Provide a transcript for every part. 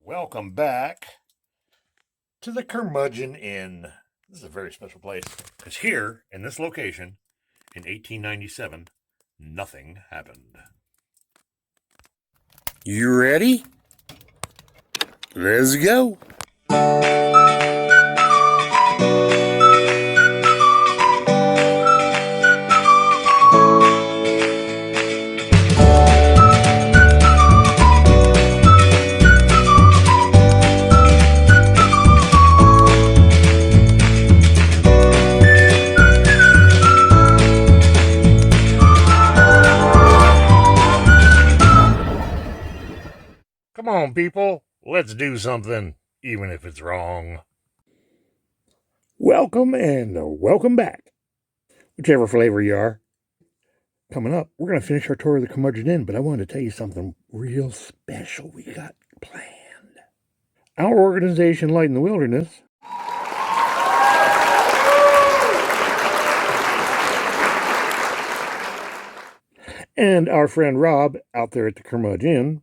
Welcome back to the Curmudge Inn. This is a very special place because here in this location in 1897, nothing happened. You ready? Let's go. Come on, people. Let's do something, even if it's wrong. Welcome and welcome back, whichever flavor you are. Coming up, we're going to finish our tour of the Curmudge Inn, but I wanted to tell you something real special we got planned. Our organization, Light in the Wilderness, and our friend Rob out there at the Curmudge Inn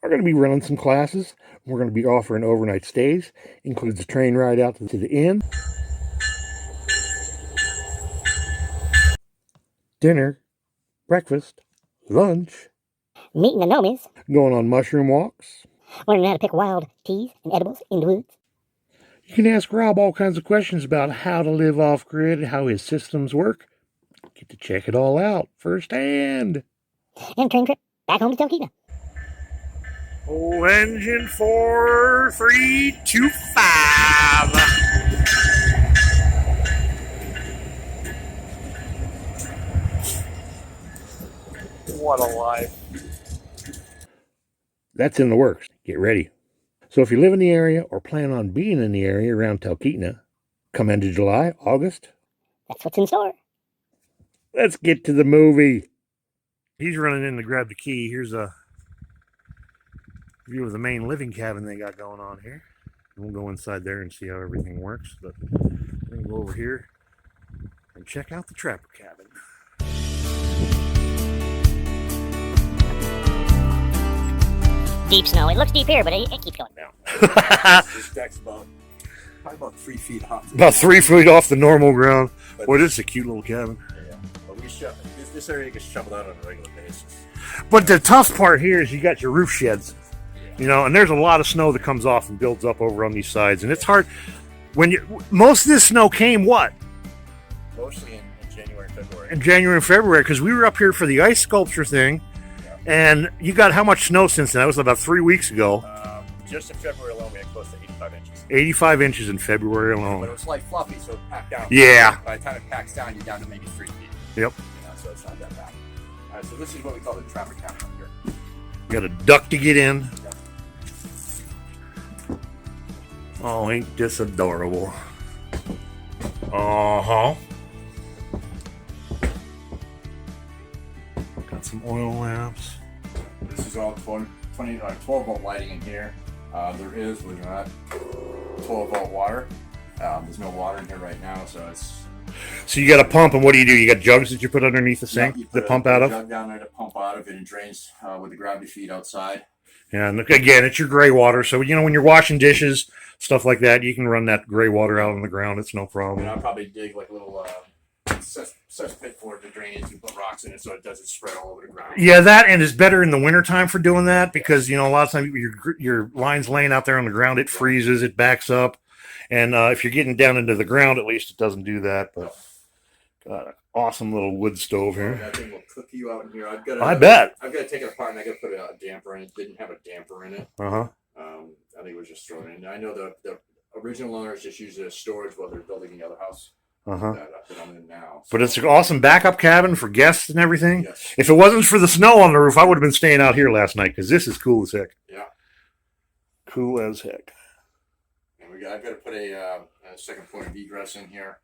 are going to be running some classes. We're going to be offering overnight stays, includes a train ride out to the inn, dinner, breakfast, lunch, meeting the nomies, going on mushroom walks, learning how to pick wild teas and edibles in the woods. You can ask Rob all kinds of questions about how to live off-grid, how his systems work. Get to check it all out firsthand. And a train trip back home to Talkeetna. Oh, engine 4325. What a life. That's in the works. Get ready. So if you live in the area or plan on being in the area around Talkeetna, come into July, August, That's what's in store. let's get to the movie. He's running in to grab the key. Here's a view of the main living cabin they got going on here. We'll go inside there and see how everything works, but we're going to go over here and check out the trapper cabin. Deep snow. It looks deep here, but it keeps going down. This deck's probably about 3 feet off. About 3 feet off the normal ground. Boy, this is a cute little cabin. Yeah, but this area gets shoveled out on a regular basis. But the tough part here is you got your roof sheds, and there's a lot of snow that comes off and builds up over on these sides, and it's hard when most of this snow came Mostly in January and February. In January and February, because we were up here for the ice sculpture thing. And you got how much snow since then? That was about 3 weeks ago. Just in February alone, we had close to 85 inches. 85 inches in February alone. But it was like fluffy, so it packed down. Yeah. By the time it packs down, you're down to maybe 3 feet. Yep. So it's not that bad. All right, so this is what we call the trapper cabin up here. You got a duck to get in. Yep. Oh, ain't this adorable? Uh-huh. Got some oil lamps. This is all 12 volt lighting in here. There's not 12 volt water. There's no water in here right now, so it's. So you got a pump, and what do? You got jugs that you put underneath the sink to pump out of? Jug down there to pump out of it, and drains with the gravity feed outside. Yeah, and again, it's your gray water. So when you're washing dishes, stuff like that, you can run that gray water out on the ground. It's no problem. And I'll probably dig like a little cesspit for it to drain it and put rocks in it so it doesn't spread all over the ground. Yeah, that and it's better in the wintertime for doing that because a lot of times your line's laying out there on the ground, it freezes, it backs up, and if you're getting down into the ground, at least it doesn't do that. But got an awesome little wood stove here. That thing will cook you out in here. I bet. I've got to take it apart and I got to put a damper in it. It didn't have a damper in it. I think it was just thrown in. I know the original owners just used it as storage while they're building the other house. That I'm in now. So. But it's an awesome backup cabin for guests and everything. Yes. If it wasn't for the snow on the roof, I would have been staying out here last night because this is cool as heck. Yeah. Cool as heck. And I've got to put a second point of egress in here.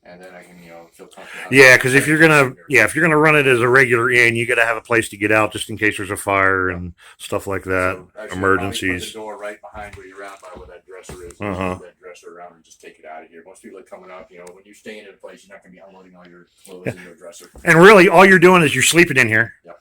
and then I can, feel comfortable. Yeah, because if you're gonna run it as a regular inn, you got to have a place to get out just in case there's a fire and stuff like that. So actually, Emergencies. Put the door right behind where you're at, by where that dresser is. Uh-huh. That dresser around and just take it out of here. Most people are coming up. When you're staying in a place, you're not going to be unloading all your clothes in your dresser. And really, all you're doing is you're sleeping in here. Yep.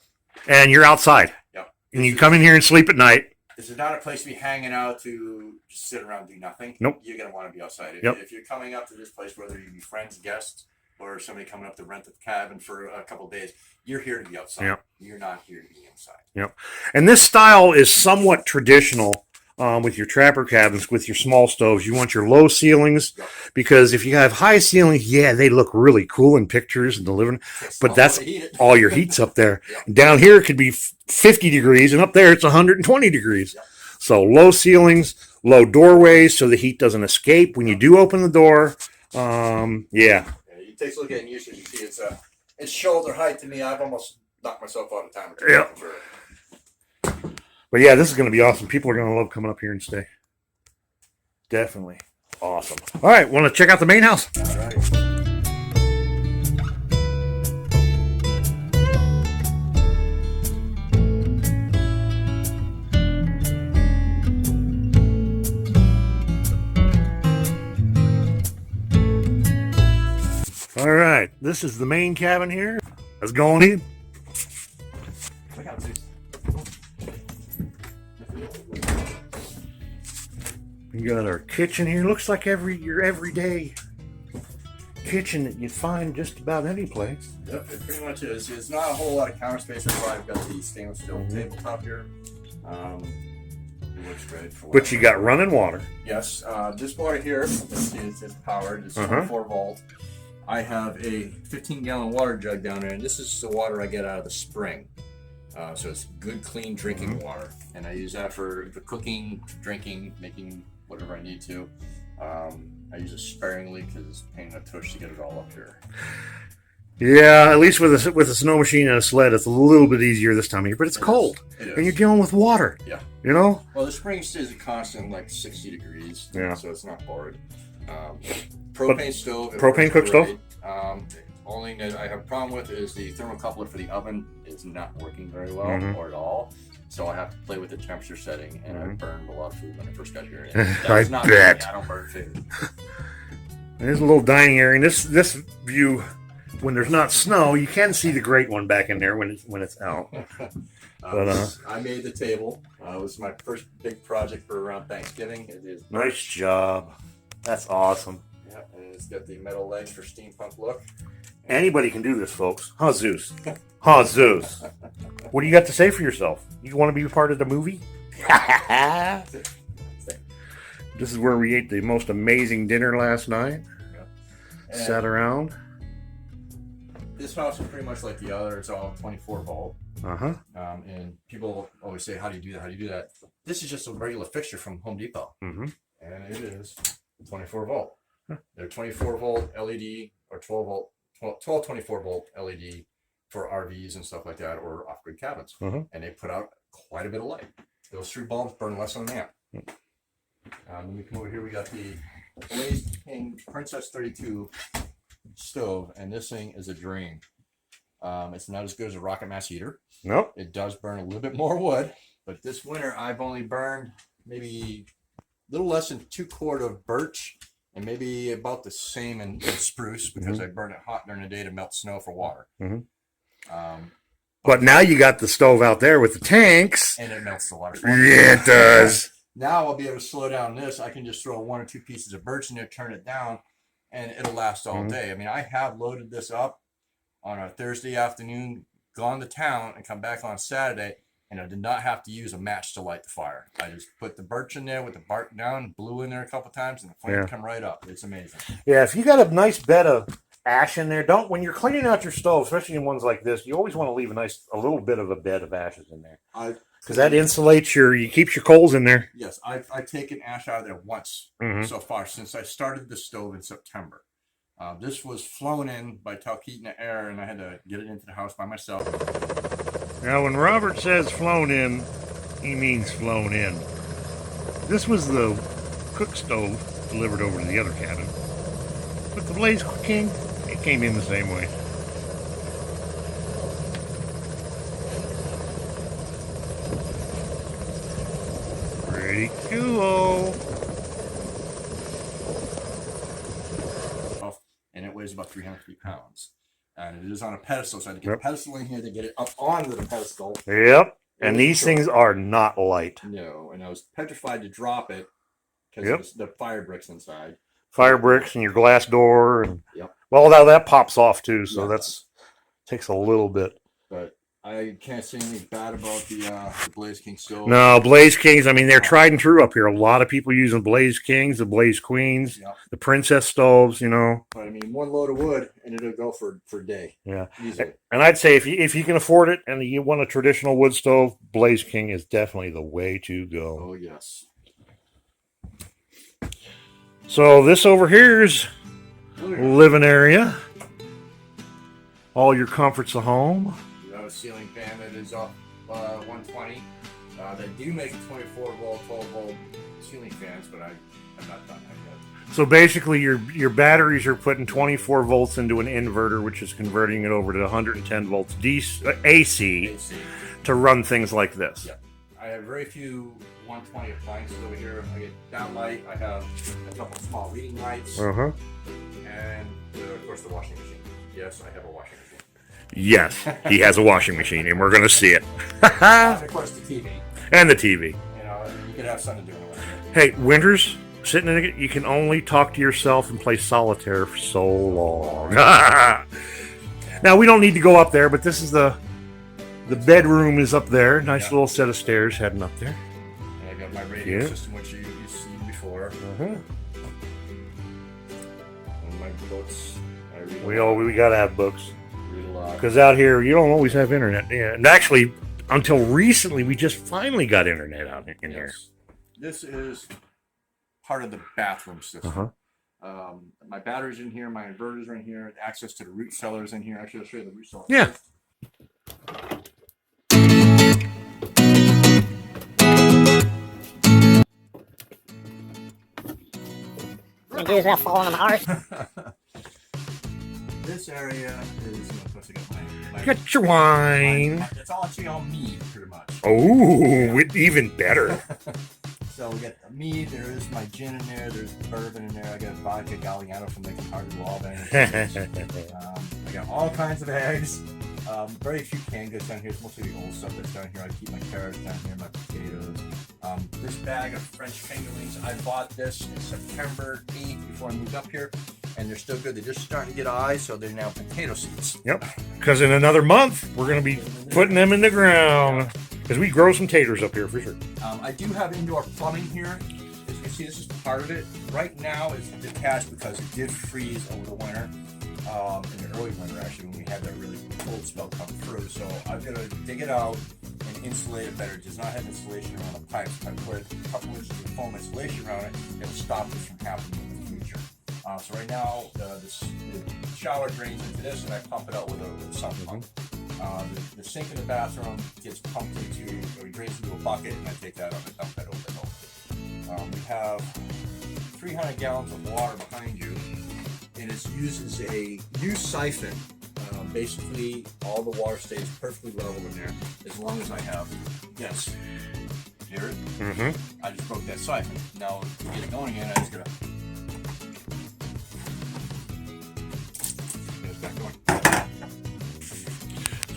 And you're outside. Yep. And you come in here and sleep at night. This is not a place to be hanging out to just sit around and do nothing. Nope. You're going to want to be outside. If you're coming up to this place, whether you be friends, guests, or somebody coming up to rent the cabin for a couple of days, you're here to be outside. Yep. You're not here to be inside. Yep. And this style is somewhat traditional with your trapper cabins, with your small stoves. You want your low ceilings because if you have high ceilings, they look really cool in pictures and the living. But that's all your heat's up there. Down here, it could be 50 degrees, and up there, it's 120 degrees. So low ceilings, low doorways, so the heat doesn't escape when you do open the door. You take a look at it and usually you see it's shoulder height to me. I've almost knocked myself out of time. But yeah, this is going to be awesome. People are going to love coming up here and stay. Definitely awesome. All right, want to check out the main house? All right. All right, this is the main cabin here. Let's go on in. We got our kitchen here. Looks like your everyday kitchen that you'd find just about any place. Yep, it pretty much is. It's not a whole lot of counter space. That's why I've got the stainless steel tabletop here. It works great for. But you got running water. Yes, this water here. Let's see, it's powered. It's 24 volt. I have a 15-gallon water jug down there, and this is the water I get out of the spring. So it's good, clean drinking water, and I use that for cooking, drinking, making whatever I need to. I use it sparingly because it's a pain in the tush to get it all up here. Yeah, at least with a snow machine and a sled, it's a little bit easier this time of year, but it's cold, and you're dealing with water. Yeah. Well, the spring stays a constant like 60 degrees. Yeah. So it's not bored. Propane stove. Propane cook stove? Only thing that I have a problem with is the thermocoupler for the oven is not working very well or at all. So I have to play with the temperature setting, and I burned a lot of food when I first got here. I bet. I don't burn food. There's a little dining area, and this view, when there's not snow, you can see the great one back in there when it's out. I made the table. It was my first big project for around Thanksgiving. It is nice job. That's awesome. Yeah, and it's got the metal legs for steampunk look. Anybody can do this, folks. Huh, Zeus? Huh, Zeus? What do you got to say for yourself? You want to be a part of the movie? This is where we ate the most amazing dinner last night. Yeah. Sat around. This house is pretty much like the other. It's all 24 volt. And people always say, how do you do that? How do you do that? This is just a regular fixture from Home Depot. And it is 24 volt. They're 24 volt LED or 12 24 volt LED for RVs and stuff like that, or off-grid cabins. And they put out quite a bit of light. Those 3 bulbs burn less than an amp. When we come over here, we got the Blaze King Princess 32 stove, and this thing is a dream. It's not as good as a rocket mass heater. Nope. It does burn a little bit more wood, but this winter I've only burned maybe a little less than 2 quart of birch, and maybe about the same in spruce, because I burn it hot during the day to melt snow for water. But now you got the stove out there with the tanks. And it melts the water. Yeah, it does. Now I'll be able to slow down this. I can just throw 1 or 2 pieces of birch in there, turn it down, and it'll last all day. I mean, I have loaded this up on a Thursday afternoon, gone to town, and come back on Saturday, and I did not have to use a match to light the fire. I just put the birch in there with the bark down, blew in there a couple times, and the flame come right up. It's amazing. Yeah, if you got a nice bed of ash in there, when you're cleaning out your stove, especially in ones like this, you always want to leave a little bit of a bed of ashes in there. Because that insulates keeps your coals in there. Yes, I've taken ash out of there once so far since I started the stove in September. This was flown in by Talkeetna Air, and I had to get it into the house by myself. Now, when Robert says flown in, he means flown in. This was the cook stove delivered over to the other cabin. But the Blaze King, it came in the same way. Pretty cool. And it weighs about 303 pounds. And it is on a pedestal, so I had to get the pedestal in here to get it up onto the pedestal. Yep. And these things are not light. No, and I was petrified to drop it because the fire bricks inside. Fire bricks and your glass door, and well, now that pops off too, so that's takes a little bit. But I can't say anything bad about the Blaze King stove. No, Blaze Kings. I mean, they're tried and true up here. A lot of people using Blaze Kings, the Blaze Queens, the Princess stoves. You know. But I mean, one load of wood and it'll go for a day. Yeah. Easily. And I'd say if you can afford it and you want a traditional wood stove, Blaze King is definitely the way to go. Oh yes. So this over here is living area. All your comforts of home. Ceiling fan that is up 120. They do make a 24 volt, 12 volt ceiling fans, but I'm not done that yet. So basically, your batteries are putting 24 volts into an inverter, which is converting it over to 110 volts AC to run things like this. Yeah. I have very few 120 appliances over here. I get downlight. I have a couple small reading lights, and of course the washing machine. Yes, I have a washing machine. Yes, he has a washing machine, and we're going to see it. And of course, the TV. And the TV. You know, you could have something to do with it. Hey, Winters, sitting in it, you can only talk to yourself and play solitaire for so long. Now, we don't need to go up there, but this is the bedroom is up there. Nice little set of stairs heading up there. And I got my radio system, which you've seen before. And my books. We got to have books. Because out here, you don't always have internet. Yeah. And actually, until recently, we just finally got internet out in here. This is part of the bathroom system. My batteries in here, my inverters are in here, access to the root cellars in here. Actually, I'll show you the root cellar. Yeah. You do this without falling on the arse. This area is supposed to get my Get your wine. It's all actually all mead, pretty much. Oh, even better. So we got the mead. There is my gin in there. There's bourbon in there. I got vodka Galliano from making hard wall bands. I got all kinds of eggs. Very few canned goods down here. It's mostly the old stuff that's down here. I keep my carrots down here, my potatoes. This bag of French fingerlings, I bought this in September 8th before I moved up here. And they're still good. They're just starting to get eyes, so they're now potato seeds. Yep. Because in another month, we're going to be putting them in the ground. Because we grow some taters up here for sure. I do have indoor plumbing here. As you can see, this is part of it. Right now, it's detached because it did freeze over the winter. In the early winter, actually, when we had that really cold spell come through. So I've got to dig it out and insulate it better. It does not have insulation around the pipes. If I put a couple inches of foam insulation around it, it'll stop this from happening in the future. So right now, the shower drains into this, and I pump it out with a sump pump. The sink in the bathroom gets pumped into, or drains into a bucket, and I take that up and dump that over the hill. We have 300 gallons of water behind you, and it's used as a new siphon. Basically, all the water stays perfectly level in there as long as I have. Yes. Hear it? I just broke that siphon. Now, to get it going again, I just gotta.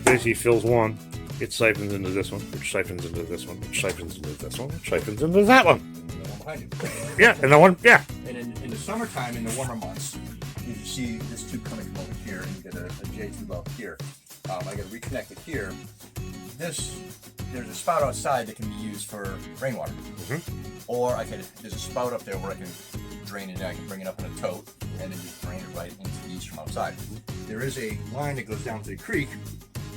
Basically fills one, it siphons into this one, which siphons into this one, which siphons into this one, which siphons into that one. And the one behind you. Yeah, and that one, yeah. And in the summertime, in the warmer months, you see this tube coming from over here, and you get a J tube out here. I got to reconnect it here. There's a spout outside that can be used for rainwater. Or there's a spout up there where I can drain it. I can bring it up in a tote and then just drain it right into the east from outside. There is a line that goes down to the creek,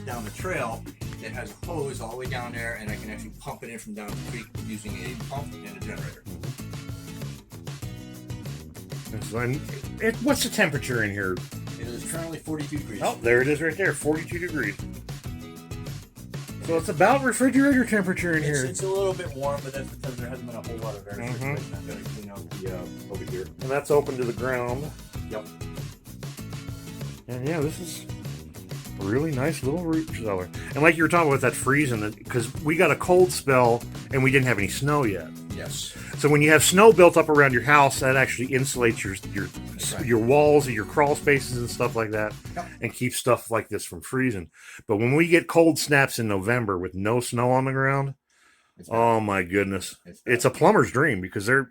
down the trail, that has a hose all the way down there, and I can actually pump it in from down the creek using a pump and a generator. What's the temperature in here? It is currently 42 degrees. Oh, there it is right there, 42 degrees. So it's about refrigerator temperature in here. It's a little bit warm, but that's because there hasn't been a whole lot of air circulation. I've got to clean out the over here. And that's open to the ground. Yep. And yeah, this is a really nice little root cellar. And like you were talking about that freezing, because we got a cold spell and we didn't have any snow yet. Yes. So when you have snow built up around your house, that actually insulates your walls and your crawl spaces and stuff like that, and keeps stuff like this from freezing. But when we get cold snaps in November with no snow on the ground, oh my goodness, it's a plumber's dream, because they're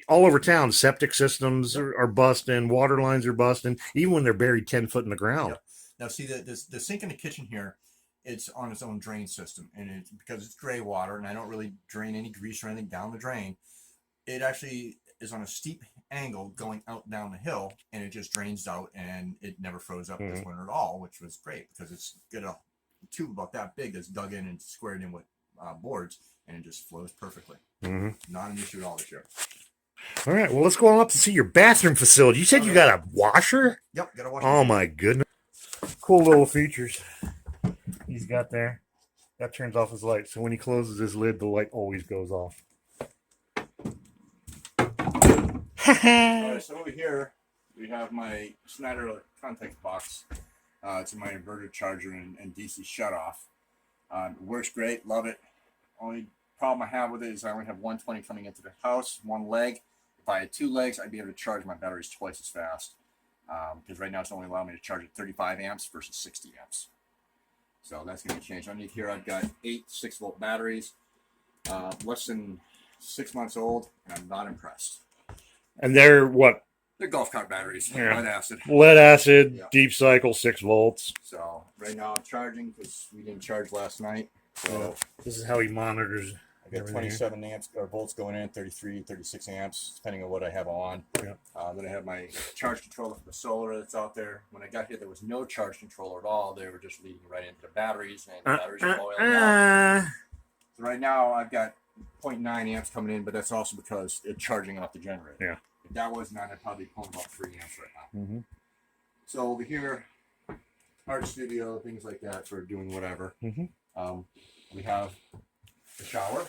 all over town. Septic systems are busting, water lines are busting, even when they're buried 10 foot in the ground. Yep. Now see the sink in the kitchen here, it's on its own drain system, and it's because it's gray water, and I don't really drain any grease or anything down the drain. It actually is on a steep angle going out down the hill, and it just drains out, and it never froze up this winter at all, which was great, because it's got a tube about that big that's dug in and squared in with boards, and it just flows perfectly. Not an issue at all this year. All right, well, let's go on up to see your bathroom facility. You said you got a washer? Yep, got a washer. Oh my goodness. Cool little features he's got there. That turns off his light, so when he closes his lid, the light always goes off. Alright, so over here we have my Schneider contact box. It's my inverter charger and DC shutoff. It works great, love it. Only problem I have with it is I only have 120 coming into the house, one leg. If I had two legs, I'd be able to charge my batteries twice as fast. Because right now it's only allowing me to charge at 35 amps versus 60 amps. So that's going to change. Underneath here, I've got 8 6-volt batteries, less than 6 months old, and I'm not impressed. And they're what? They're golf cart batteries, lead acid, deep cycle, 6 volts. So right now I'm charging because we didn't charge last night. So this is how he monitors. I got 27 amps or volts going in, 33, 36 amps, depending on what I have on. Then I have my charge controller for the solar that's out there. When I got here, there was no charge controller at all. They were just leading right into the batteries, and the batteries are boiling up. So right now I've got 0.9 amps coming in, but that's also because it's charging off the generator. If that was not, I'd probably be pulling about 3 amps right now. So over here, art studio, things like that for doing whatever. We have the shower.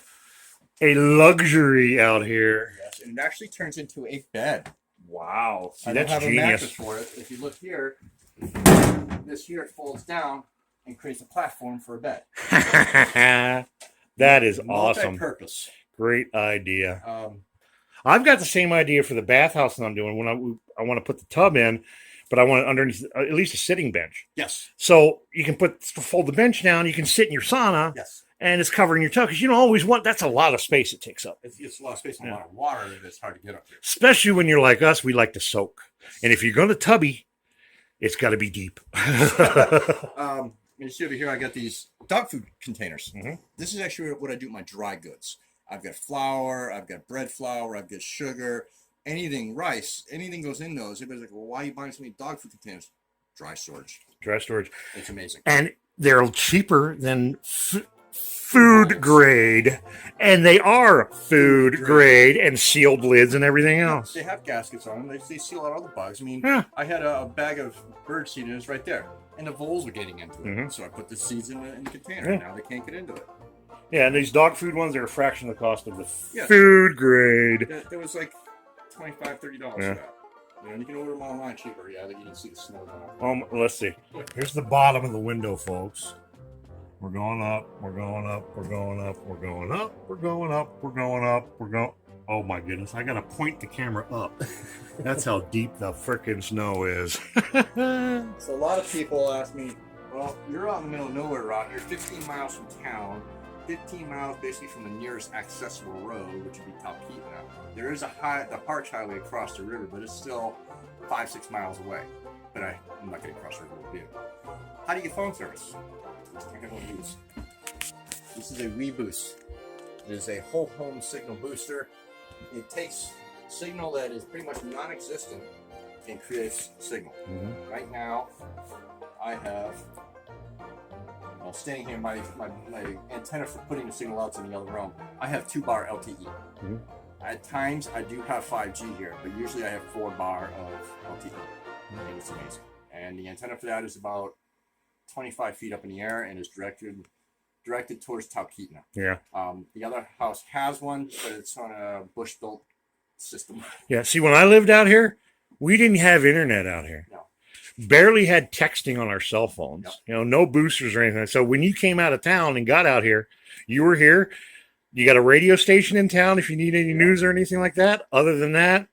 A luxury out here. Yes, and it actually turns into a bed. Wow. See, I don't have a mattress for it. If you look here, this here folds down and creates a platform for a bed. That is awesome. Multi-purpose. Great idea. I've got the same idea for the bathhouse that I'm doing. When I want to put the tub in, but I want it underneath at least a sitting bench. Yes. So you can fold the bench down. You can sit in your sauna. Yes. And it's covering your tub, because you don't always want. That's a lot of space it takes up. It's a lot of space and a lot of water that's hard to get up here. Especially when you're like us, we like to soak. And if you're going to tubby, it's got to be deep. You see over here, I got these dog food containers. This is actually what I do with my dry goods. I've got flour, I've got bread flour, I've got sugar, anything, rice, anything goes in those. Everybody's like, well, why are you buying so many dog food containers? Dry storage. Dry storage. It's amazing. And they're cheaper than food grade, and they are food grade and sealed lids and everything else. They have gaskets on them. They seal out all the bugs. I mean, I had a bag of bird seed, and it was right there, and the voles were getting into it. So I put the seeds in the container. Now they can't get into it. Yeah, and these dog food ones are a fraction of the cost of the food grade. There was like $25, $30 for that. You can order them online cheaper. Yeah, you can see the snow on it. Let's see. Here's the bottom of the window, folks. We're going up, we're going up, we're going up, we're going up, we're going up, we're going up, we're going. Oh my goodness, I gotta point the camera up. That's how deep the frickin' snow is. So a lot of people ask me, well, you're out in the middle of nowhere, Rob. You're 15 miles from town, 15 miles basically from the nearest accessible road, which would be Talkeetna. There is the Park Highway across the river, but it's still 5-6 miles away. But I'm not getting across the river with you. How do you get phone service? I got one of these. This is a WeBoost. It is a whole home signal booster. It takes signal that is pretty much non-existent and creates signal. Right now, I have, standing here, my antenna for putting the signal out in the other room, I have 2-bar LTE. At times, I do have 5G here, but usually I have 4-bar of LTE. And it's amazing. And the antenna for that is about 25 feet up in the air and is directed towards Talkeetna. The other house has one, but it's on a bush-built system. Yeah, see, when I lived out here, We didn't have internet out here. No. Barely had texting on our cell phones. Yep. You know, no boosters or anything. So when you came out of town and got out here, you were here. You got a radio station in town if you need any news or anything like that. Other than that,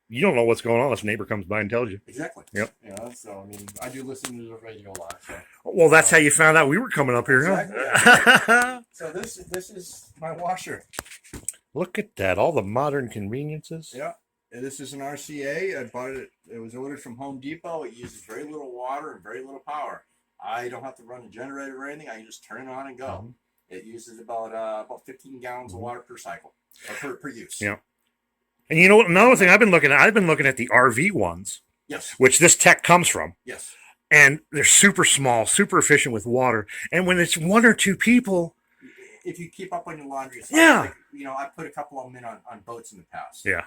you don't know what's going on unless a neighbor comes by and tells you. Exactly. Yep. Yeah. So I mean, I do listen to the radio a lot. So. Well, that's how you found out we were coming up here, Exactly. huh? So this is my washer. Look at that. All the modern conveniences. Yeah. This is an RCA. I bought it. It was ordered from Home Depot. It uses very little water and very little power. I don't have to run a generator or anything. I can just turn it on and go. Mm-hmm. It uses about 15 gallons of water per cycle, or per use. Yeah. And you know what? Another thing I've been looking at the RV ones. Yes. Which this tech comes from. Yes. And they're super small, super efficient with water. And when it's one or two people, if you keep up on your laundry, yeah. Like, you know, I put a couple of them in on boats in the past. Yeah.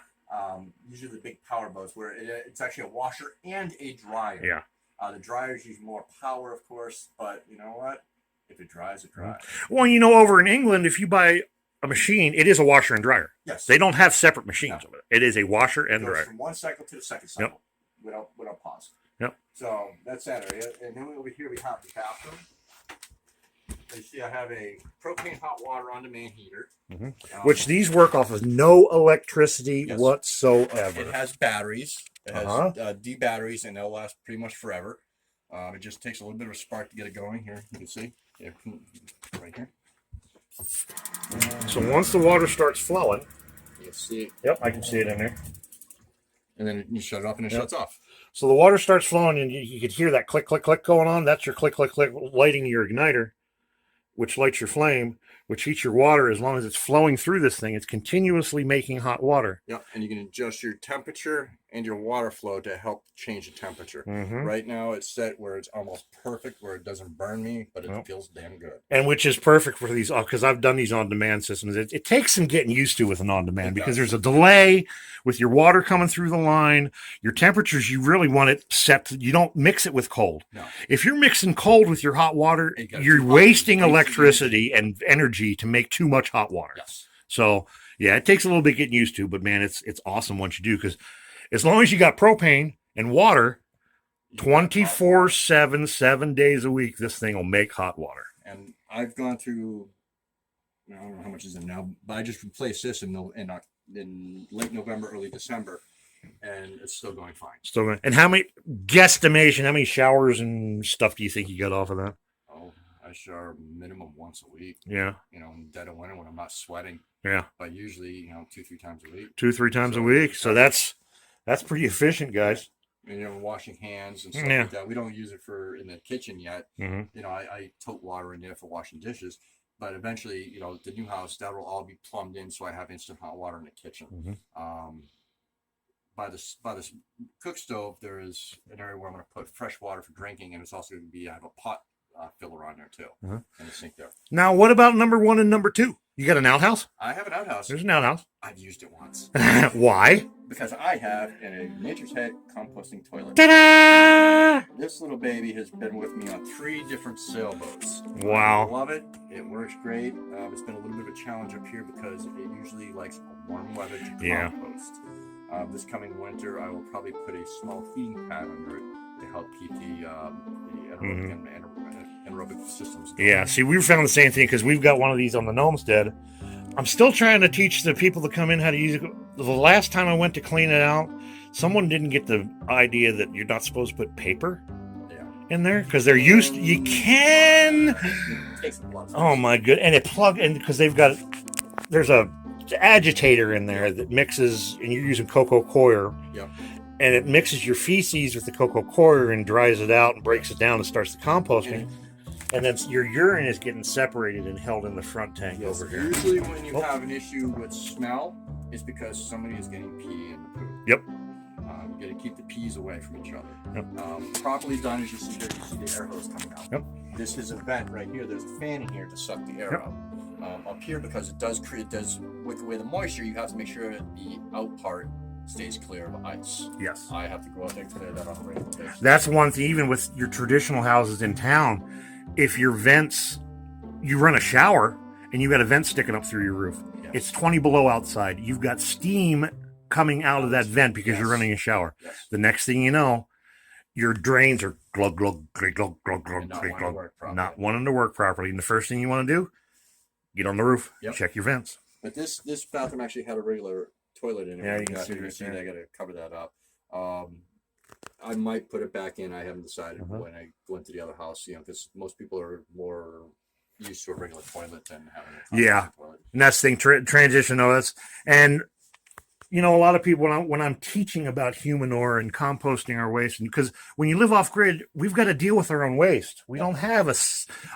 Usually the big power boats where it's actually a washer and a dryer. Yeah. The dryers use more power, of course, but you know what? If it dries, it dries. Well, you know, over in England, if you buy a machine, it is a washer and dryer. Yes. They don't have separate machines. No. It is a washer and dryer. From one cycle to the second cycle without pause. Yep. So that's that area. And then over here we have the bathroom. You see I have a propane hot water on demand heater. Mm-hmm. Which these work off of no electricity whatsoever. It has batteries. It has D batteries, and they'll last pretty much forever. It just takes a little bit of a spark to get it going. Here, you can see. Yeah, right here. So once the water starts flowing, you can see it. Yep, I can see it in there. And then you shut it off, and it shuts off. So the water starts flowing, and you could hear that click, click, click going on. That's your click, click, click lighting your igniter, which lights your flame, which heats your water. As long as it's flowing through this thing, it's continuously making hot water. Yep, and you can adjust your temperature and your water flow to help change the temperature. Mm-hmm. Right now, it's set where it's almost perfect, where it doesn't burn me, but it feels damn good. And which is perfect for these, because I've done these on-demand systems. It takes some getting used to with an on-demand because there's a delay with your water coming through the line. Your temperatures, you really want it set. You don't mix it with cold. No. If you're mixing cold with your hot water, you're wasting electricity and energy to make too much hot water. Yes. So, yeah, it takes a little bit getting used to, but man, it's awesome once you do, because as long as you got propane and water, 24/7, 7 days a week, this thing will make hot water. And I've gone through, I don't know how much is it now, but I just replaced this in late November, early December, and it's still going fine. Still going. And how many showers and stuff do you think you got off of that? Oh, I shower minimum once a week. Yeah. You know, in dead of winter when I'm not sweating. Yeah. But usually, 2-3 times a week. 2-3 times a week. So that's pretty efficient, guys. And washing hands and stuff like that. We don't use it in the kitchen yet. Mm-hmm. I tote water in there for washing dishes. But eventually, the new house, that will all be plumbed in, so I have instant hot water in the kitchen. Mm-hmm. By this cook stove, there is an area where I'm going to put fresh water for drinking, and it's also going to be, I have a pot filler on there too, and a sink there. Now, what about number 1 and number 2? You got an outhouse? I have an outhouse. There's an outhouse. I've used it once. Why? Because I have a Nature's Head composting toilet. Ta-da! This little baby has been with me on 3 different sailboats. Wow. I love it. It works great. It's been a little bit of a challenge up here because it usually likes warm weather to compost. This coming winter, I will probably put a small heating pad under it to help keep the anaerobic systems going. Yeah, see, we found the same thing because we've got one of these on the Gnomestead. I'm still trying to teach the people that come in how to use it. The last time I went to clean it out, someone didn't get the idea that you're not supposed to put paper in there because they're used to, you can. It takes a lot of space. Oh my good, and it plug in because there's a agitator in there that mixes, and you're using cocoa coir. Yep. And it mixes your feces with the cocoa coir and dries it out and breaks it down and starts the composting. And then your urine is getting separated and held in the front tank over here. Usually when you have an issue with smell, it's because somebody is getting pee in the poop. Yep. You got to keep the peas away from each other. Yep. Properly done, as you see here, you see the air hose coming out. Yep. This is a vent right here. There's a fan in here to suck the air out. Up here, because it does with the way the moisture, you have to make sure that the out part stays clear of ice. Yes. I have to go out there and clear that on a regular basis. That's one thing, even with your traditional houses in town, if your vents, you run a shower and you got a vent sticking up through your roof. Yes. It's 20 below outside. You've got steam coming out of that vent because you're running a shower. The next thing you know, your drains are glug, glug, glug, glug, glug, glug, glug, not wanting to work properly. And the first thing you want to do, get on the roof, check your vents. But this bathroom actually had a regular toilet in it. Yeah, you can see I got to cover that up. I might put it back in. I haven't decided when I go into the other house, because most people are more used to a regular toilet than having a toilet. And that's the thing, transition though. And a lot of people, when I'm teaching about humanure and composting our waste, because when you live off grid, we've got to deal with our own waste. We don't have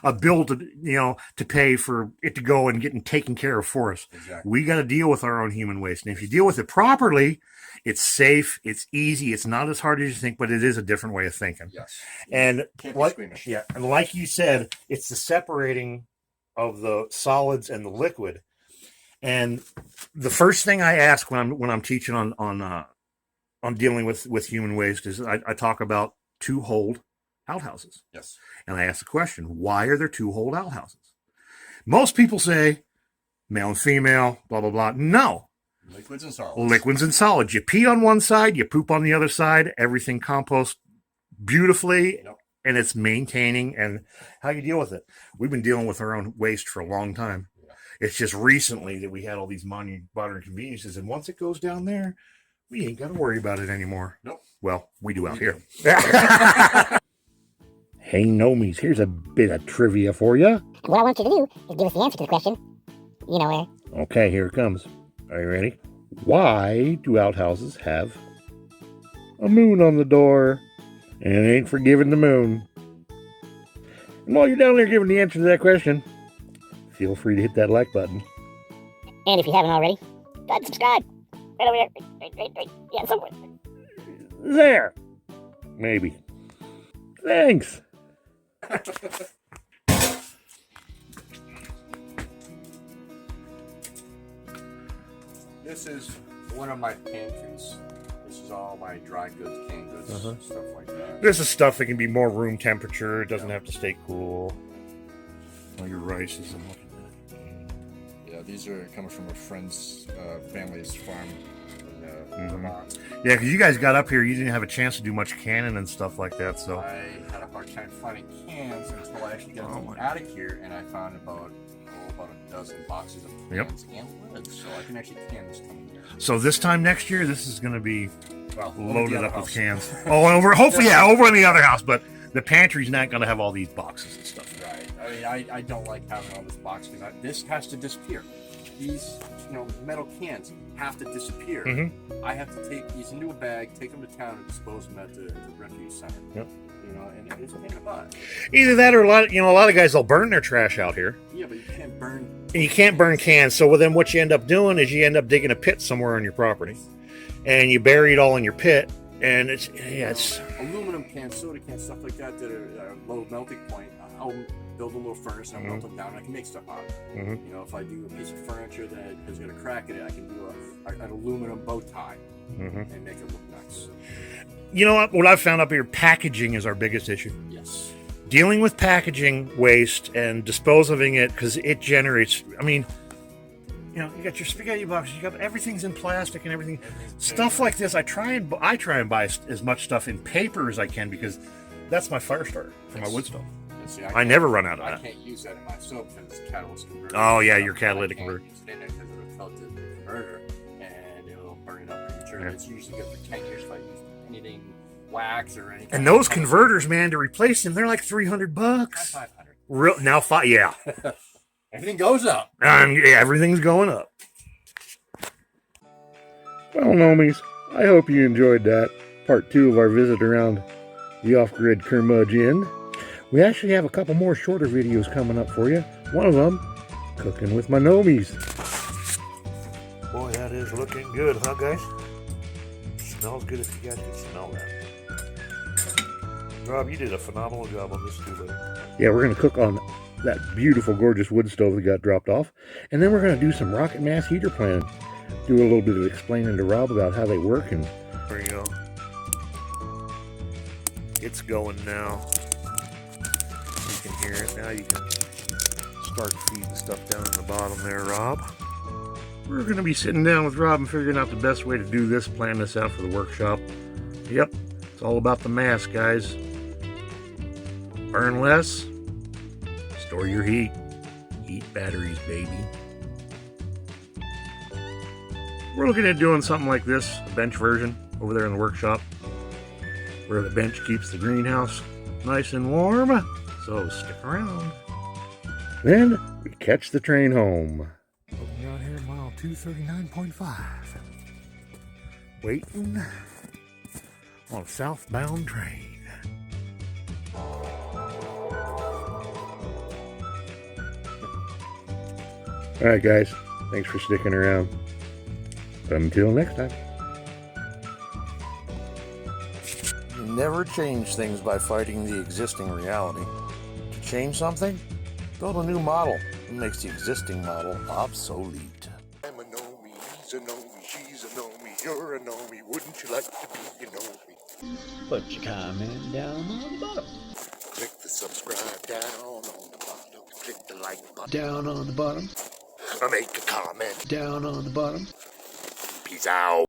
a bill to pay for it to go and getting taken care of for us. Exactly. We got to deal with our own human waste. And if you deal with it properly, it's safe, it's easy, it's not as hard as you think, but it is a different way of thinking. Yes. And like you said, it's the separating of the solids and the liquid. And the first thing I ask when I'm teaching on dealing with human waste is I talk about two-holed outhouses. Yes. And I ask the question, why are there two-holed outhouses? Most people say male and female, blah, blah, blah. No. Liquids and solids. Liquids and solids. You pee on one side, you poop on the other side. Everything composts beautifully, and it's maintaining and how you deal with it. We've been dealing with our own waste for a long time. It's just recently that we had all these modern conveniences, and once it goes down there, we ain't got to worry about it anymore. Nope. Well, we do out here. Hey, Nomies, here's a bit of trivia for you. What I want you to do is give us the answer to the question. You know where. Okay, here it comes. Are you ready? Why do outhouses have a moon on the door? And it ain't forgiving the moon. And while you're down there giving the answer to that question, feel free to hit that like button. And if you haven't already, go ahead and subscribe. Right over there. Right. Yeah, somewhere. There. Maybe. Thanks. This is one of my pantries. This is all my dry goods, canned goods, stuff like that. This is stuff that can be more room temperature. It doesn't have to stay cool. All your rices and whatnot. Yeah, these are coming from a friend's family's farm in Vermont. Yeah, because you guys got up here, you didn't have a chance to do much canning and stuff like that, so. I had a hard time finding cans until I actually got to the attic here, and I found about a dozen boxes of cans and lids, so I can actually can this coming year. So this time next year, this is going to be loaded up with cans. Hopefully, over in the other house, but the pantry's not going to have all these boxes and stuff. Right. I mean, I don't like having all this box because this has to disappear. These, metal cans have to disappear. I have to take these into a bag, take them to town, and dispose them at the refuge center. Yep. And it's a pain in the butt. Either that or a lot of guys will burn their trash out here. Yeah, but you can't burn. And you can't burn cans. So then what you end up doing is you end up digging a pit somewhere on your property, and you bury it all in your pit. And it's aluminum cans, soda cans, stuff like that are low melting point. I'll build a little furnace and I'll melt them down and I can make stuff out of it. If I do a piece of furniture that has got a crack in it, I can do an aluminum bow tie and make it look nice. You know what I've found up here, packaging is our biggest issue. Yes. Dealing with packaging waste and disposing it, because it generates, you got your spaghetti boxes, you got everything's in plastic and everything. Stuff like this, I try and buy as much stuff in paper as I can, because that's my fire starter for my wood stove. See, I never run out of that. I can't use that in my stove because it's a catalyst converter. Oh yeah, your catalytic converter. I can't use it in it because it'll tilt the converter and it'll burn it up prematurely. It's usually good for 10 years if I use anything wax or anything. And those converters, man, to replace them, they're like $300. 500. Now, yeah. Everything goes up. Everything's going up. Well, Nomies, I hope you enjoyed that. Part 2 of our visit around the off-grid Curmudge Inn. We actually have a couple more shorter videos coming up for you. One of them, cooking with my Nomies. Boy, that is looking good, huh, guys? Smells good if you guys can smell that. Rob, you did a phenomenal job on this too, buddy. Yeah, we're going to cook on that beautiful, gorgeous wood stove that got dropped off. And then we're going to do some rocket mass heater planning. Do a little bit of explaining to Rob about how they work. And there you go. It's going now. You can hear it now. You can start feeding stuff down in the bottom there, Rob. We're going to be sitting down with Rob and figuring out the best way to do this, plan this out for the workshop. Yep, it's all about the mass, guys. Burn less, store your heat. Heat batteries, baby. We're looking at doing something like this, a bench version over there in the workshop, where the bench keeps the greenhouse nice and warm. So stick around. Then we catch the train home. We're out here at mile 239.5. Waiting on a southbound train. Alright guys, thanks for sticking around. Until next time. You never change things by fighting the existing reality. To change something, build a new model that makes the existing model obsolete. I'm a know-me, he's a know-me, she's a know-me, you're a know-me, wouldn't you like to be a know-me? Put your comment down on the bottom. Click the subscribe down on the bottom. Click the like button. Down on the bottom. Make a comment. Down on the bottom. Peace out.